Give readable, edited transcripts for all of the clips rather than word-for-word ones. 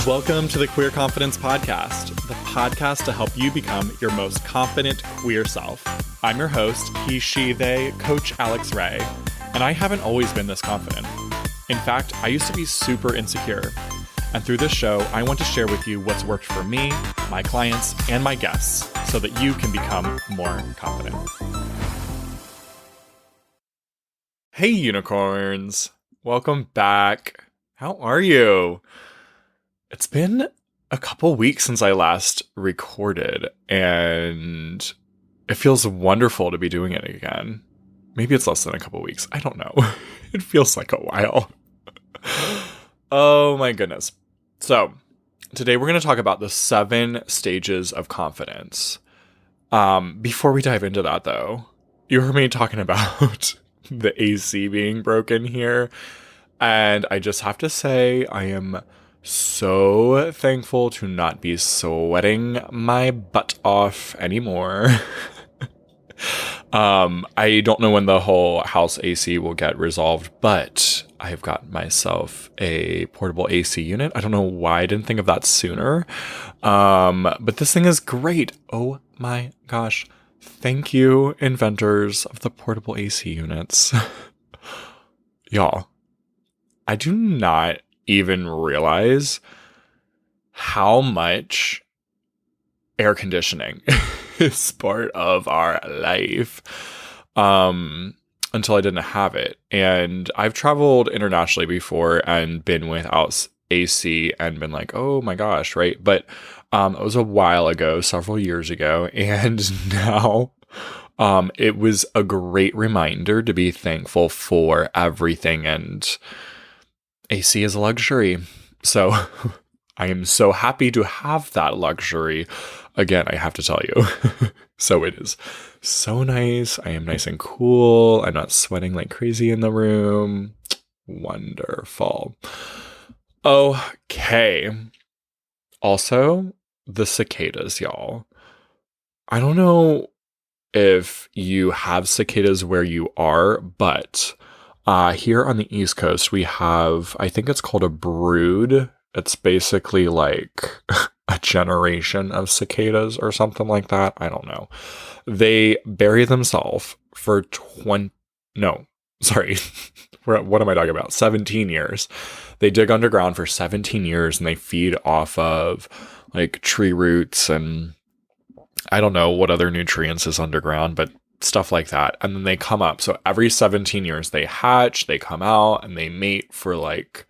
Welcome to the Queer Confidence Podcast, the podcast to help you become your most confident queer self. I'm your host, he, she, they, Coach Alex Ray, and I haven't always been this confident. In fact, I used to be super insecure. And through this show, I want to share with you what's worked for me, my clients, and my guests so that you can become more confident. Hey, unicorns. Welcome back. How are you? It's been a couple weeks since I last recorded, and it feels wonderful to be doing it again. Maybe it's less than a couple weeks. I don't know. It feels like a while. Oh my goodness. So today we're going to talk about the 7 stages of confidence. Before we dive into that though, you heard me talking about the AC being broken here. And I just have to say, I am so thankful to not be sweating my butt off anymore. I don't know when the whole house AC will get resolved, but I've got myself a portable AC unit. I don't know why I didn't think of that sooner. But this thing is great. Oh my gosh. Thank you, inventors of the portable AC units. Y'all, I do not even realize how much air conditioning is part of our life until I didn't have it. And I've traveled internationally before and been without AC and been like, oh my gosh, right? But it was a while ago, several years ago, and now it was a great reminder to be thankful for everything, and AC is a luxury. So I am so happy to have that luxury. Again, I have to tell you. So it is so nice. I am nice and cool. I'm not sweating like crazy in the room. Wonderful. Okay. Also, the cicadas, y'all. I don't know if you have cicadas where you are, but here on the East Coast, we have, I think it's called a brood. It's basically like a generation of cicadas or something like that. I don't know. They bury themselves for what am I talking about? 17 years. They dig underground for 17 years and they feed off of like tree roots and I don't know what other nutrients is underground, but stuff like that. And then they come up. So every 17 years they hatch, they come out and they mate for like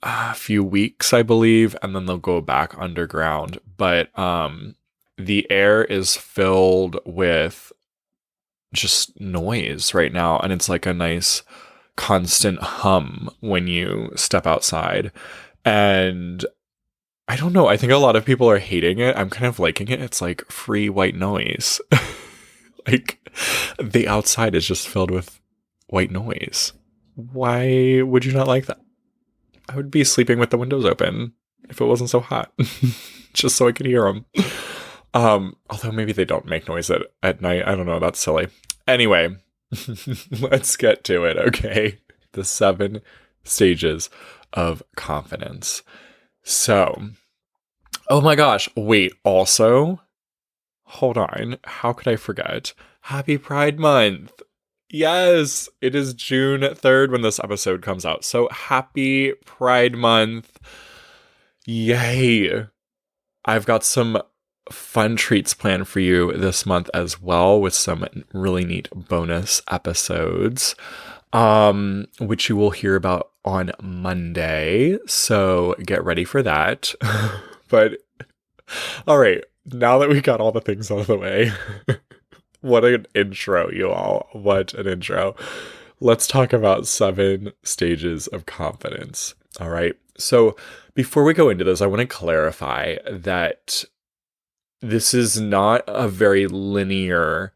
a few weeks, I believe, and then they'll go back underground. But the air is filled with just noise right now, and it's like a nice constant hum when you step outside. And I don't know, I think a lot of people are hating it. I'm kind of liking it. It's like free white noise. Like, the outside is just filled with white noise. Why would you not like that? I would be sleeping with the windows open if it wasn't so hot, just so I could hear them. Although maybe they don't make noise at night. I don't know. That's silly. Anyway, let's get to it, okay? The 7 stages of confidence. So, oh my gosh. Wait, also, hold on. How could I forget? Happy Pride Month. Yes, it is June 3rd when this episode comes out. So happy Pride Month. Yay. I've got some fun treats planned for you this month as well with some really neat bonus episodes, which you will hear about on Monday. So get ready for that. But all right, now that we got all the things out of the way, what an intro, you all. What an intro. Let's talk about 7 stages of confidence. All right. So before we go into this, I want to clarify that this is not a very linear,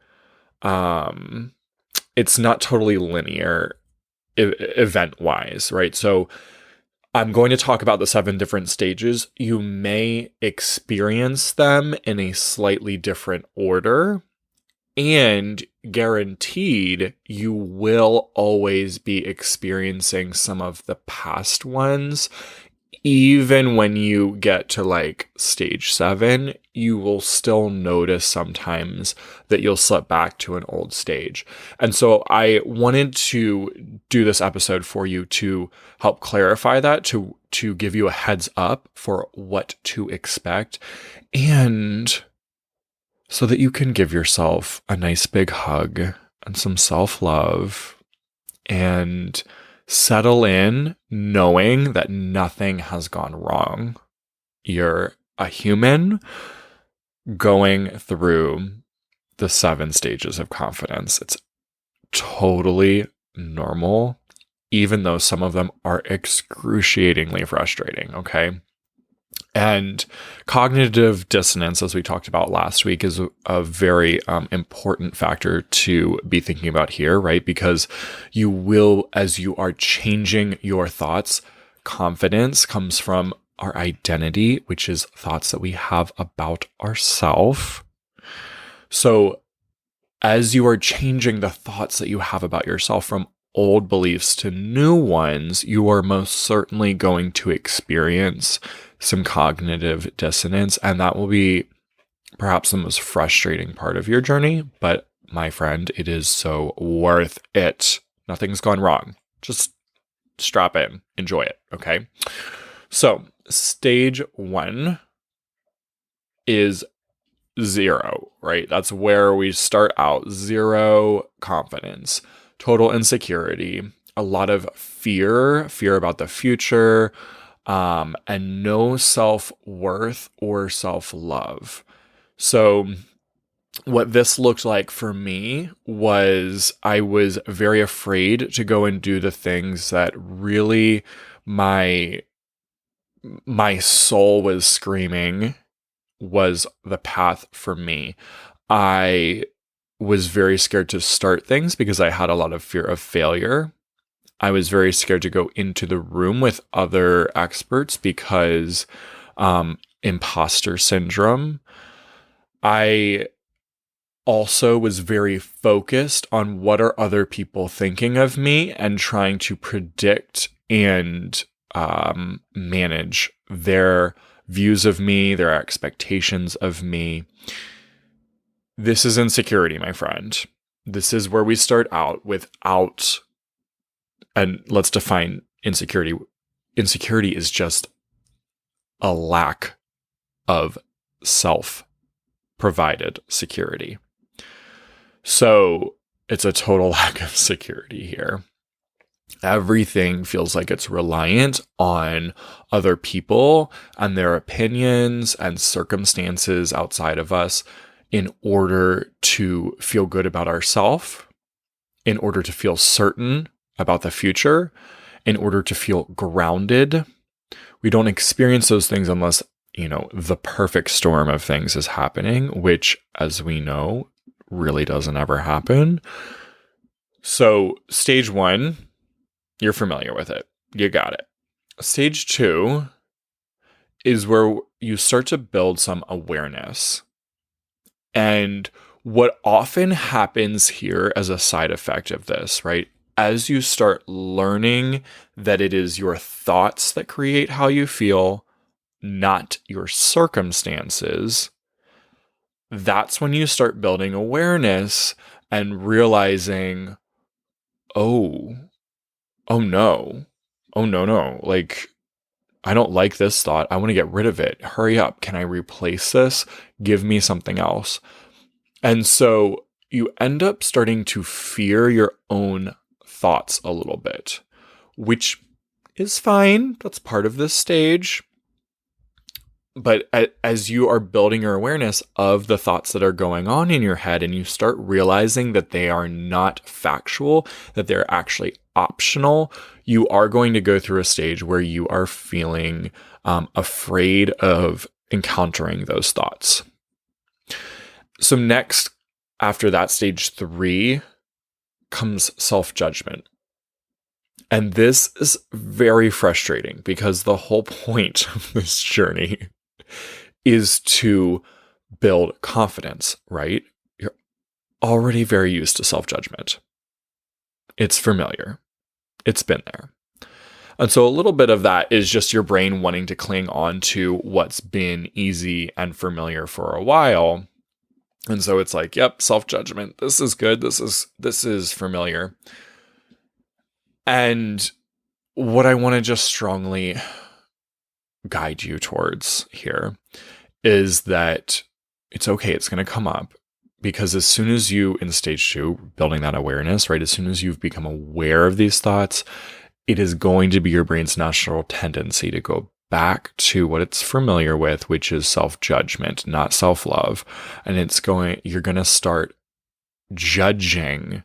it's not totally linear event-wise, right? So I'm going to talk about the 7 different stages. You may experience them in a slightly different order. And guaranteed, you will always be experiencing some of the past ones even when you get to like stage 7, you will still notice sometimes that you'll slip back to an old stage. And so I wanted to do this episode for you to help clarify that, to give you a heads up for what to expect, and so that you can give yourself a nice big hug and some self-love and settle in knowing that nothing has gone wrong. You're a human going through the 7 stages of confidence. It's totally normal, even though some of them are excruciatingly frustrating, okay? And cognitive dissonance, as we talked about last week, is a very important factor to be thinking about here, right? Because you will, as you are changing your thoughts, confidence comes from our identity, which is thoughts that we have about ourselves. So as you are changing the thoughts that you have about yourself from old beliefs to new ones, you are most certainly going to experience some cognitive dissonance, and that will be perhaps the most frustrating part of your journey. But my friend, it is so worth it. Nothing's gone wrong. Just strap in, enjoy it, okay? So stage 1 is 0, right? That's where we start out. 0 confidence, total insecurity, a lot of fear about the future, and no self-worth or self-love. So what this looked like for me was I was very afraid to go and do the things that really my soul was screaming was the path for me. I was very scared to start things because I had a lot of fear of failure. I was very scared to go into the room with other experts because imposter syndrome. I also was very focused on what are other people thinking of me and trying to predict and manage their views of me, their expectations of me. This is insecurity, my friend. This is where we start out without, and let's define insecurity. Insecurity is just a lack of self-provided security. So it's a total lack of security here. Everything feels like it's reliant on other people and their opinions and circumstances outside of us in order to feel good about ourselves, in order to feel certain about the future, in order to feel grounded. We don't experience those things unless, the perfect storm of things is happening, which, as we know, really doesn't ever happen. So stage 1, you're familiar with it. You got it. Stage 2 is where you start to build some awareness. And what often happens here as a side effect of this, right? As you start learning that it is your thoughts that create how you feel, not your circumstances, that's when you start building awareness and realizing, oh no. Like, I don't like this thought. I want to get rid of it. Hurry up. Can I replace this? Give me something else. And so you end up starting to fear your own thoughts a little bit, which is fine. That's part of this stage. But as you are building your awareness of the thoughts that are going on in your head, and you start realizing that they are not factual, that they're actually optional, you are going to go through a stage where you are feeling afraid of encountering those thoughts. So next, after that, stage 3 comes self-judgment. And this is very frustrating because the whole point of this journey is to build confidence, right? You're already very used to self-judgment. It's familiar. It's been there. And so a little bit of that is just your brain wanting to cling on to what's been easy and familiar for a while. And so it's like, yep, self-judgment. This is good. This is familiar. And what I want to just strongly guide you towards here is that it's okay. It's going to come up, because as soon as you, in stage 2, building that awareness, right? As soon as you've become aware of these thoughts, it is going to be your brain's natural tendency to go back to what it's familiar with, which is self-judgment, not self-love. And you're going to start judging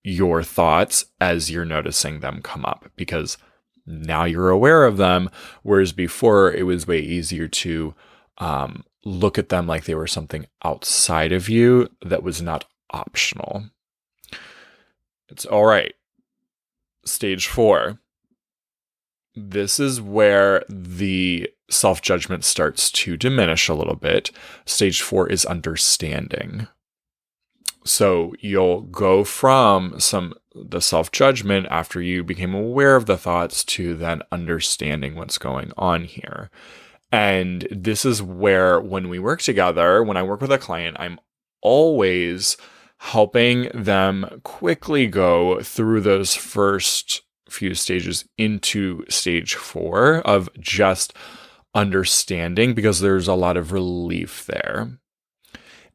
your thoughts as you're noticing them come up, because now you're aware of them. Whereas before, it was way easier to look at them like they were something outside of you that was not optional. It's all right. Stage 4. This is where the self-judgment starts to diminish a little bit. Stage 4 is understanding. So you'll go from the self-judgment after you became aware of the thoughts to then understanding what's going on here. And this is where, when we work together, when I work with a client, I'm always helping them quickly go through those first few stages into stage 4 of just understanding, because there's a lot of relief there.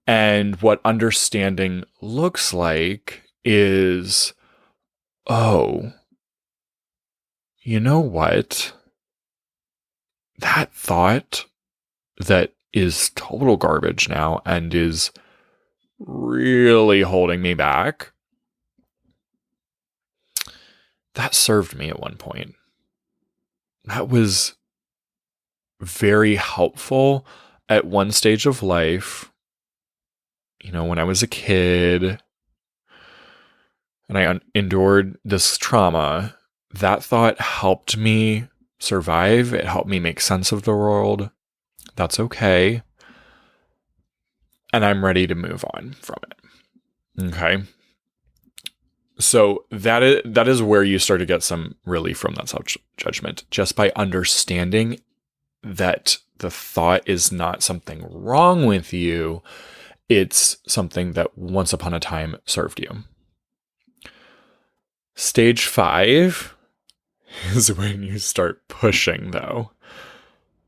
And what understanding looks like is, oh, you know what? That thought that is total garbage now and is really holding me back, that served me at one point. That was very helpful at one stage of life. When I was a kid and I endured this trauma, that thought helped me survive. It helped me make sense of the world. That's okay. And I'm ready to move on from it. Okay. So that is where you start to get some relief from that self-judgment, just by understanding that the thought is not something wrong with you. It's something that once upon a time served you. Stage 5 is when you start pushing, though.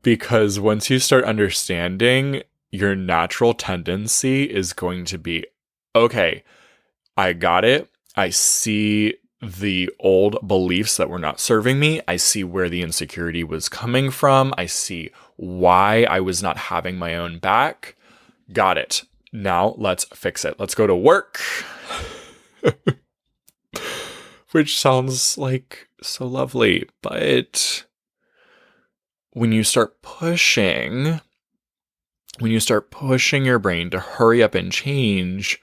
Because once you start understanding, your natural tendency is going to be, okay, I got it. I see the old beliefs that were not serving me. I see where the insecurity was coming from. I see why I was not having my own back. Got it. Now let's fix it. Let's go to work. Which sounds like so lovely, but when you start pushing your brain to hurry up and change,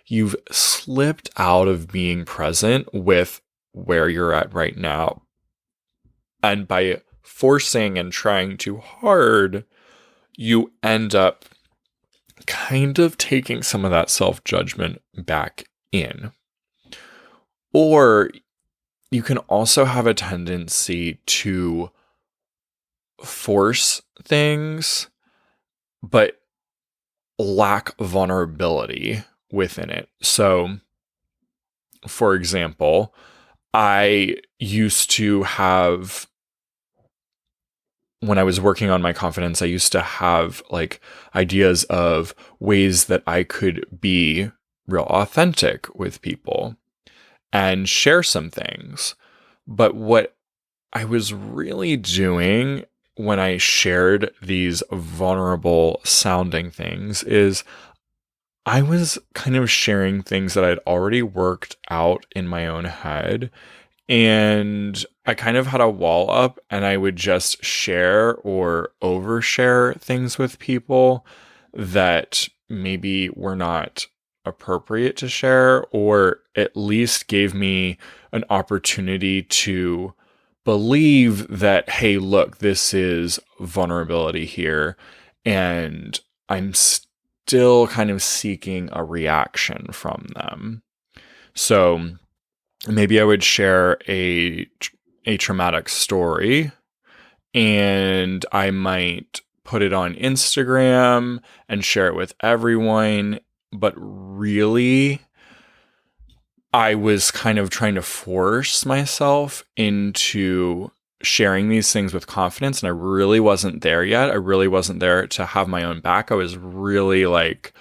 you've slipped out of being present with where you're at right now. And by forcing and trying too hard, you end up kind of taking some of that self-judgment back in. Or you can also have a tendency to force things, but lack vulnerability within it. So, for example, I used to have, when I was working on my confidence, I used to have like ideas of ways that I could be real authentic with people and share some things. But what I was really doing when I shared these vulnerable sounding things is I was kind of sharing things that I'd already worked out in my own head. And I kind of had a wall up, and I would just share or overshare things with people that maybe were not appropriate to share, or at least gave me an opportunity to believe that, hey, look, this is vulnerability here, and I'm still kind of seeking a reaction from them. So maybe I would share a a traumatic story and I might put it on Instagram and share it with everyone. But really, I was kind of trying to force myself into sharing these things with confidence, and I really wasn't there yet. I really wasn't there to have my own back. I was really like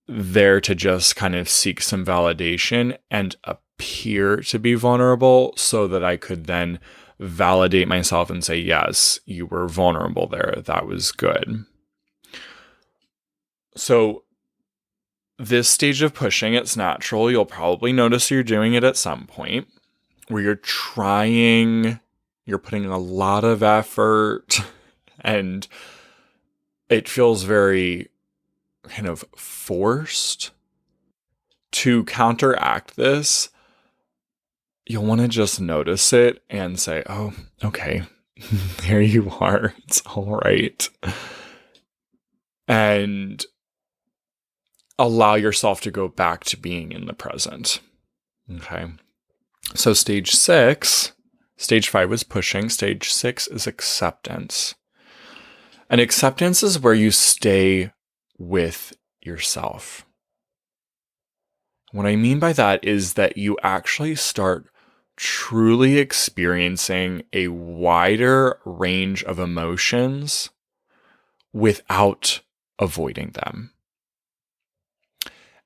there to just kind of seek some validation and appear to be vulnerable so that I could then validate myself and say, yes, you were vulnerable there. That was good. So this stage of pushing, it's natural. You'll probably notice you're doing it at some point where you're putting a lot of effort and it feels very kind of forced. To counteract this, you'll want to just notice it and say, oh, okay, there you are. It's all right. And allow yourself to go back to being in the present. Okay. So stage 5 was pushing. Stage 6 is acceptance. And acceptance is where you stay with yourself. What I mean by that is that you actually start truly experiencing a wider range of emotions without avoiding them.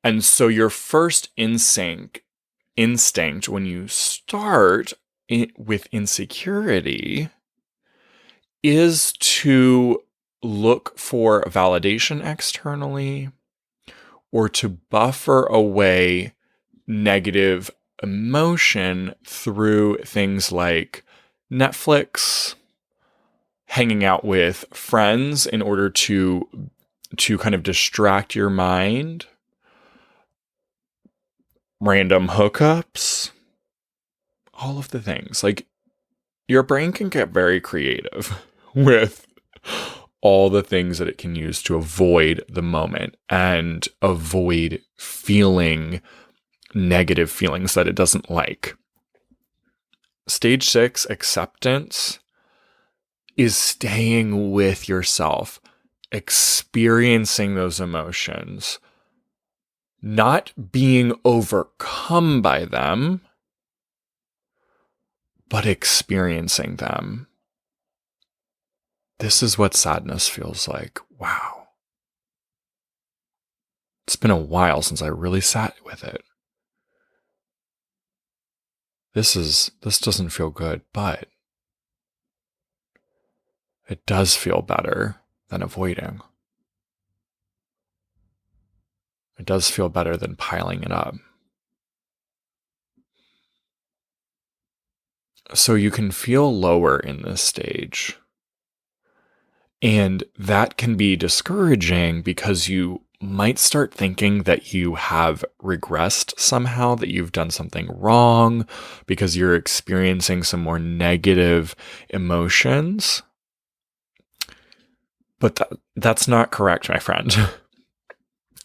And so your first instinct when you start with insecurity is to look for validation externally or to buffer away negative emotion through things like Netflix, hanging out with friends in order to kind of distract your mind, random hookups, all of the things. Like, your brain can get very creative with all the things that it can use to avoid the moment and avoid feeling negative feelings that it doesn't like. Stage 6, acceptance, is staying with yourself, experiencing those emotions, not being overcome by them, but experiencing them. This is what sadness feels like. Wow. It's been a while since I really sat with it. This doesn't feel good, but it does feel better than avoiding. It does feel better than piling it up. So you can feel lower in this stage. And that can be discouraging because you might start thinking that you have regressed somehow, that you've done something wrong because you're experiencing some more negative emotions. But that's not correct, my friend.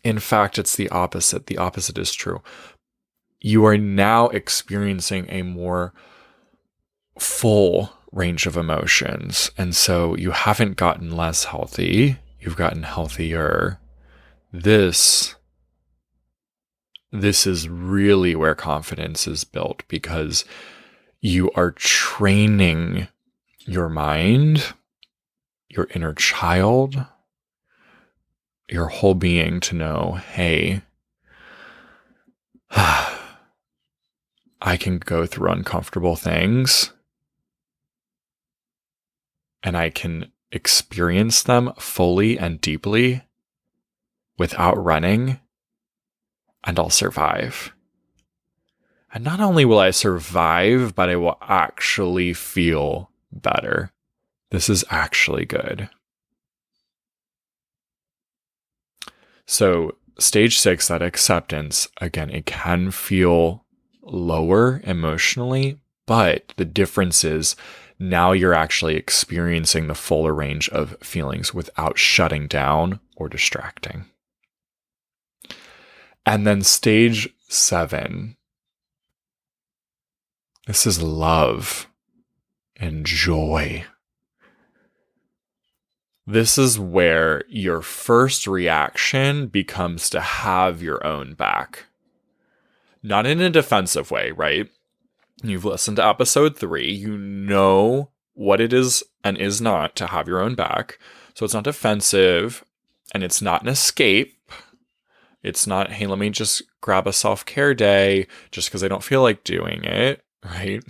In fact, it's the opposite. The opposite is true. You are now experiencing a more full range of emotions. And so you haven't gotten less healthy. You've gotten healthier. This is really where confidence is built, because you are training your mind, your inner child, your whole being to know, hey, I can go through uncomfortable things and I can experience them fully and deeply without running, and I'll survive. And not only will I survive, but I will actually feel better. This is actually good. So stage 6, that acceptance, again, it can feel lower emotionally, but the difference is now you're actually experiencing the fuller range of feelings without shutting down or distracting. And then stage 7, This is love and joy. This is where your first reaction becomes to have your own back. Not in a defensive way, right? You've listened to episode 3. You know what it is and is not to have your own back. So it's not defensive and it's not an escape. It's not, hey, let me just grab a self-care day just because I don't feel like doing it, right?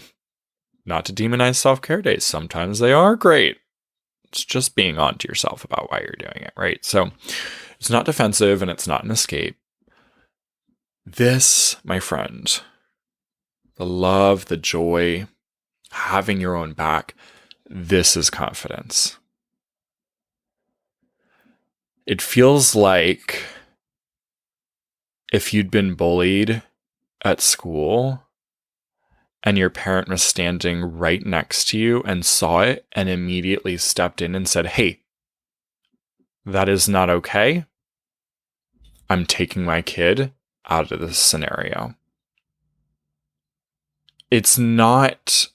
Not to demonize self-care days. Sometimes they are great. It's just being on to yourself about why you're doing it, right? So it's not defensive and it's not an escape. This, my friend, the love, the joy, having your own back, this is confidence. It feels like if you'd been bullied at school and your parent was standing right next to you and saw it and immediately stepped in and said, hey, that is not okay. I'm taking my kid out of this scenario. It's not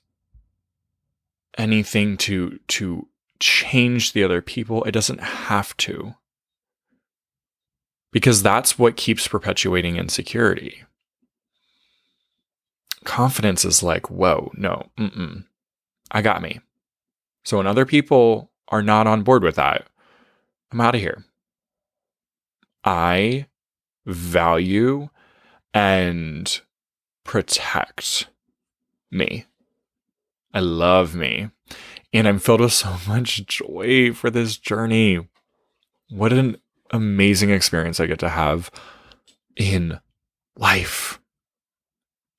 anything to change the other people. It doesn't have to. Because that's what keeps perpetuating insecurity. Confidence is like, whoa, no, I got me. So when other people are not on board with that, I'm out of here. I value and protect me. I love me. And I'm filled with so much joy for this journey. What an amazing experience I get to have in life.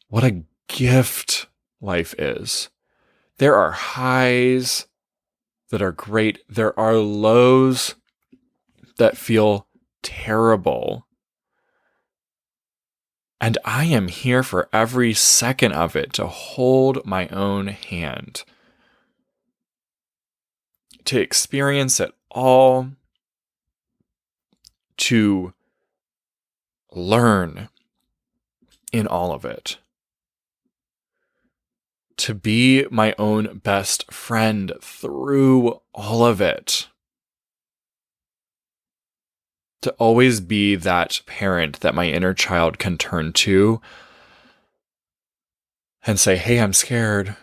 What a gift life is. There are highs that are great. There are lows that feel terrible. And I am here for every second of it to hold my own hand, to experience it all, to learn in all of it, to be my own best friend through all of it, to always be that parent that my inner child can turn to and say, hey, I'm scared.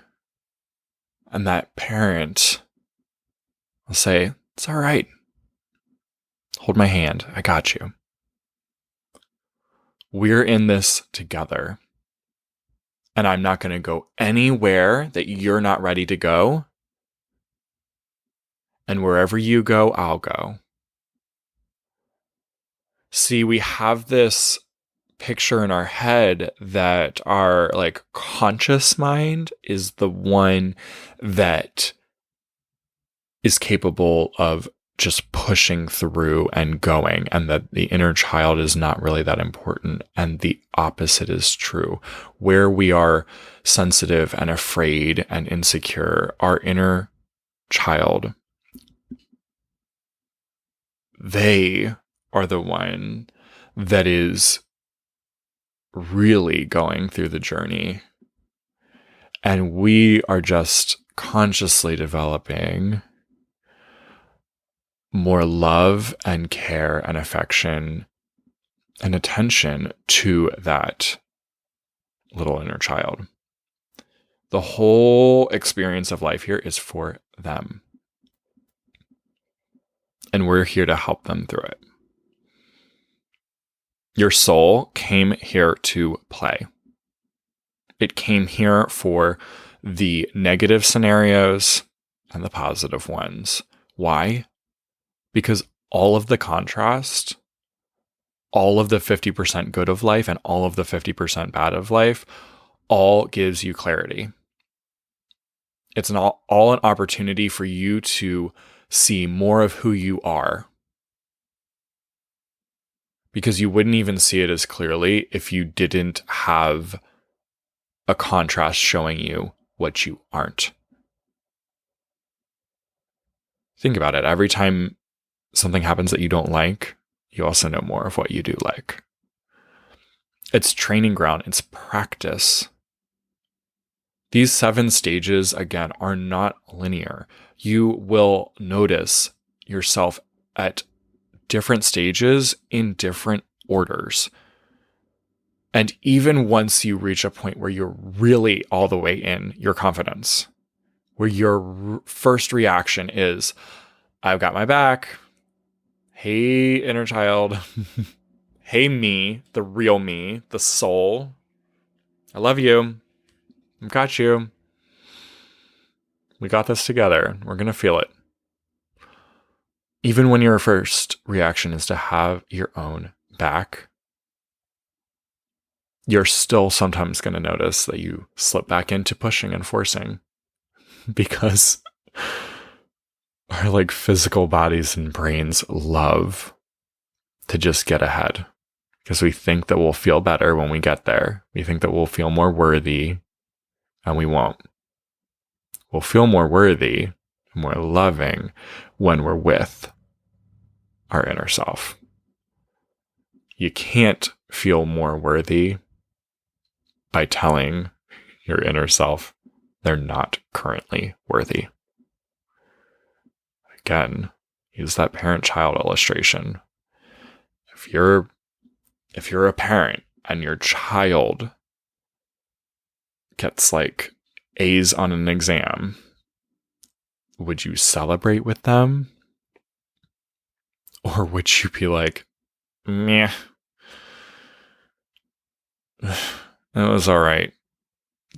And that parent will say, it's all right. Hold my hand. I got you. We're in this together. And I'm not going to go anywhere that you're not ready to go. And wherever you go, I'll go. See, we have this picture in our head that our conscious mind is the one that is capable of just pushing through and going, and that the inner child is not really that important. And the opposite is true. Where we are sensitive and afraid and insecure, our inner child, they are the one that is really going through the journey. And we are just consciously developing more love and care and affection and attention to that little inner child. The whole experience of life here is for them. And we're here to help them through it. Your soul came here to play. It came here for the negative scenarios and the positive ones. Why? Because all of the contrast, all of the 50% good of life and all of the 50% bad of life, all gives you clarity. It's all an opportunity for you to see more of who you are. Because you wouldn't even see it as clearly if you didn't have a contrast showing you what you aren't. Think about it. Every time something happens that you don't like, you also know more of what you do like. It's training ground. It's practice. These 7 stages, again, are not linear. You will notice yourself at different stages in different orders. And even once you reach a point where you're really all the way in your confidence, where your first reaction is, I've got my back. Hey, inner child. Hey, me, the real me, the soul. I love you. I've got you. We got this together. We're going to feel it. Even when your first reaction is to have your own back, you're still sometimes going to notice that you slip back into pushing and forcing because our like physical bodies and brains love to just get ahead because we think that we'll feel better when we get there. We think that we'll feel more worthy, and we won't. We'll feel more worthy and more loving when we're with our inner self. You can't feel more worthy by telling your inner self they're not currently worthy. Again, use that parent-child illustration. If you're a parent and your child gets like A's on an exam, would you celebrate with them? Or would you be like, meh, it was all right.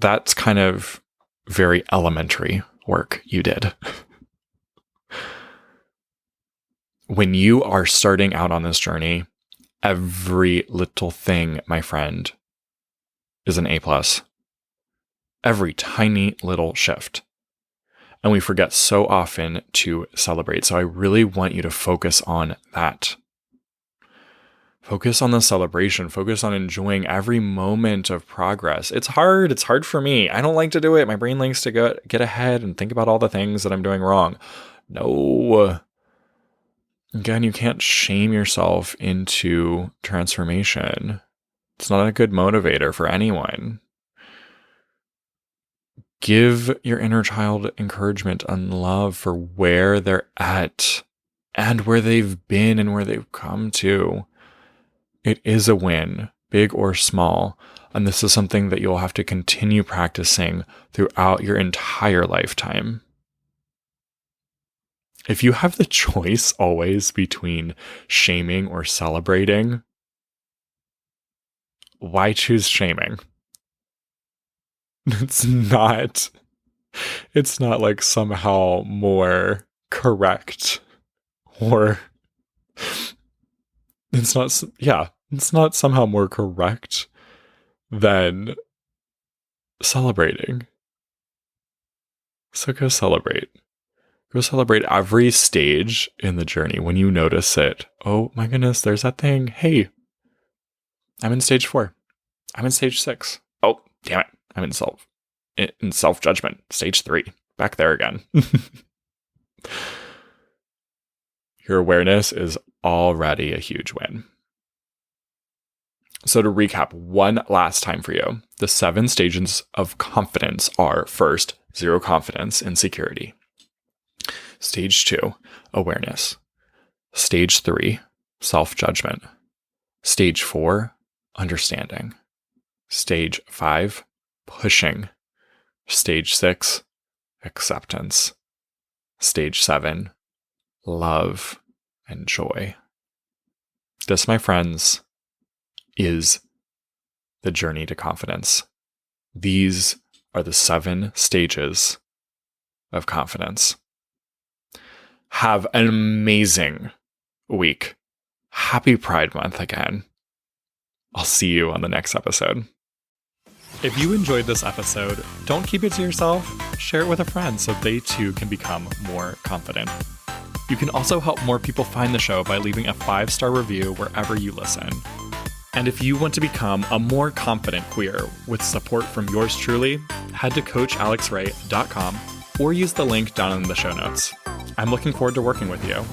That's kind of very elementary work you did. When you are starting out on this journey, every little thing, my friend, is an A+. Every tiny little shift. And we forget so often to celebrate. So I really want you to focus on that. Focus on the celebration. Focus on enjoying every moment of progress. It's hard. It's hard for me. I don't like to do it. My brain likes to get ahead and think about all the things that I'm doing wrong. No. Again, you can't shame yourself into transformation. It's not a good motivator for anyone. Give your inner child encouragement and love for where they're at and where they've been and where they've come to. It is a win, big or small, and this is something that you'll have to continue practicing throughout your entire lifetime. If you have the choice always between shaming or celebrating, why choose shaming? It's not like somehow more correct, or it's not somehow more correct than celebrating. So go celebrate. Go celebrate every stage in the journey when you notice it. Oh my goodness, there's that thing. Hey, I'm in stage 4. I'm in stage 6. Oh, damn it. I'm in self-judgment, stage 3, back there again. Your awareness is already a huge win. So to recap one last time for you, the 7 stages of confidence are: first, 0 confidence, insecurity. Stage 2, awareness. Stage 3, self-judgment. Stage 4, understanding. Stage 5, pushing. Stage 6, acceptance. Stage 7, love and joy. This, my friends, is the journey to confidence. These are the 7 stages of confidence. Have an amazing week. Happy Pride Month again. I'll see you on the next episode. If you enjoyed this episode, don't keep it to yourself. Share it with a friend so they too can become more confident. You can also help more people find the show by leaving a 5-star review wherever you listen. And if you want to become a more confident queer with support from yours truly, head to CoachAlexRay.com or use the link down in the show notes. I'm looking forward to working with you.